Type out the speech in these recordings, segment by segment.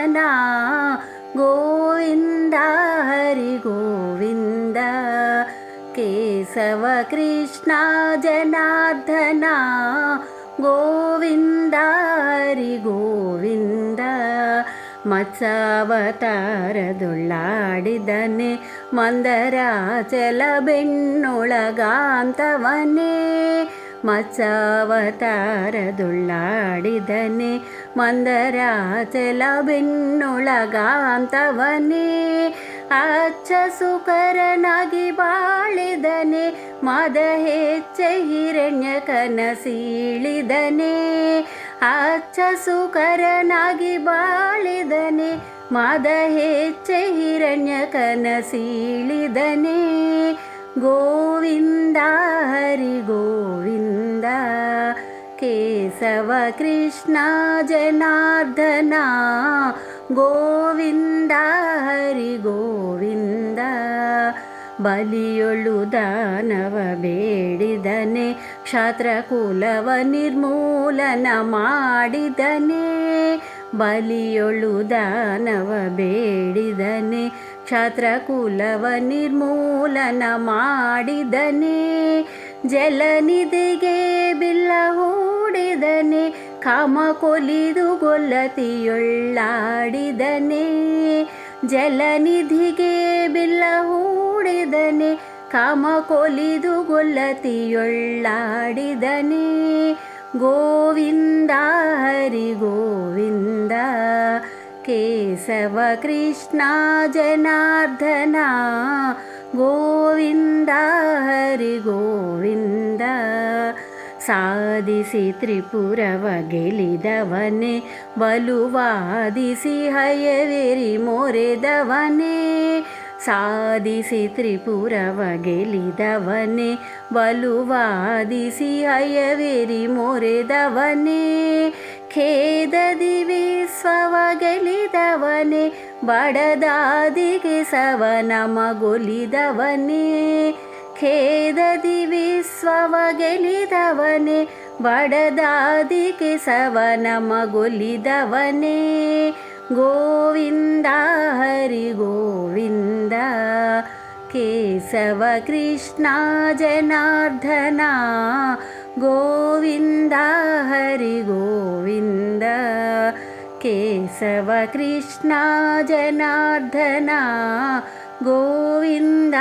ಜನಾರ್ದನ ಗೋವಿಂದ ಹರಿ ಗೋವಿಂದ. ಕೇಶವ ಕೃಷ್ಣ ಜನಾರ್ದನ ಗೋವಿಂದ ಹರಿ ಗೋವಿಂದ. ಮತ್ಸ್ಯಾವತಾರದೊಳ್ಳಾಡಿದನೆ ಮಂದರಾಚಲ ಬೆನ್ನೊಳಗಾಂತವನೇ. ಮತ್ಸ್ಯಾವತಾರದೊಳ್ಳಾಡಿದನೆ ಮಂದರಾಚಲ ಬೆನ್ನೊಳಗಾಂತವನೇ. ಅಚ್ಚ ಸುಕರನಾಗಿ ಬಾಳಿದನೆ ಮದ ಹೆಚ್ಚ ಹಿರಣ್ಯಕನ ಸೀಳಿದನೆ. ಅಚ್ಚ ಸುಕರನಾಗಿ ಬಾಳಿದನೆ ಮದ ಹೆಚ್ಚ ಹಿರಣ್ಯಕನ ಸೀಳಿದನೆ. ಗೋವಿಂದ ಹರಿ ಗೋವಿಂದ. ಕೇಶವ ಕೃಷ್ಣ ಜನಾರ್ದನ ಗೋವಿಂದ ಹರಿ ಗೋವಿಂದ. ಬಲಿಯೊಳು ದಾನವ ಬೇಡಿದನೆ ಕ್ಷಾತ್ರಕುಲವ ನಿರ್ಮೂಲನ ಮಾಡಿದನೆ. ಬಲಿಯೊಳು ದಾನವ ಬೇಡಿದನೆ ಕ್ಷಾತ್ರಕುಲವ ನಿರ್ಮೂಲನ ಮಾಡಿದನೆ. ಜಲನಿಧಿಗೆ ಬಿಲ್ಲ ಹೂಡಿದನೆ ಕಾಮ ಕೊಲಿದು ಗೊಲ್ಲತಿಯೊಳ್ಳಾಡಿದನೆ. ಜಲನಿಧಿಗೆ ಬಿಲ್ಲ ಹೂಡಿದನೆ ಕಾಮ ಕೊಲಿದು ಗೊಲ್ಲತಿಯೊಳ್ಳಾಡಿದನೆ. ಗೋವಿಂದ ಹರಿ ಗೋವಿಂದ. ಕೇಶವ ಕೃಷ್ಣ ಜನಾರ್ದನ ಗೋವಿಂದ ಹರಿ ಗೋವಿಂದ. ಸಾಧಿಸಿ ತ್ರಿಪುರವ ಗೆಲಿದವನೇ ಬಲುವಾದಿಸಿ ಹಯವೇರಿ ಮೊರೆದವನೇ. ಸಾಧಿಸಿ ತ್ರಿಪುರವ ಗೆಲಿದವನೇ ಬಲುವಾದಿಸಿ ಹಯವೇರಿ ಮೊರೆದವನೇ. ಖೇದದಿ ವಿಶ್ವವ ಗೆಲಿದವನೇ ಬಡದಾದಿಗೆ ಸವನಮಗೊಲಿದವನೇ. ಖೇದದಿ ವಿಶ್ವವ ಗೆಲಿದವನೇ ಬಡದಾದಿಗೆ ಸವನಮಗೊಲಿದವನೇ. ಗೋವಿಂದ ಹರಿ ಗೋವಿಂದ. ಕೇಶವ ಕೃಷ್ಣ ಜನಾರ್ದನ ಗೋವಿಂದ ಹರಿ ಗೋವಿಂದ. ಕೇಶವ ಕೃಷ್ಣ ಜನಾರ್ದನ ಗೋವಿಂದ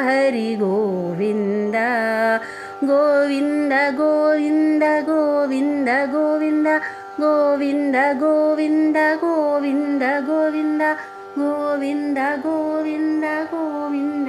ಹರಿ ಗೋವಿಂದ. ಗೋವಿಂದ ಗೋವಿಂದ ಗೋವಿಂದ ಗೋವಿಂದ ಗೋವಿಂದ ಗೋವಿಂದ ಗೋವಿಂದ ಗೋವಿಂದ ಗೋವಿಂದ ಗೋವಿಂದ ಗೋವಿಂದ ಗೋವಿಂದ.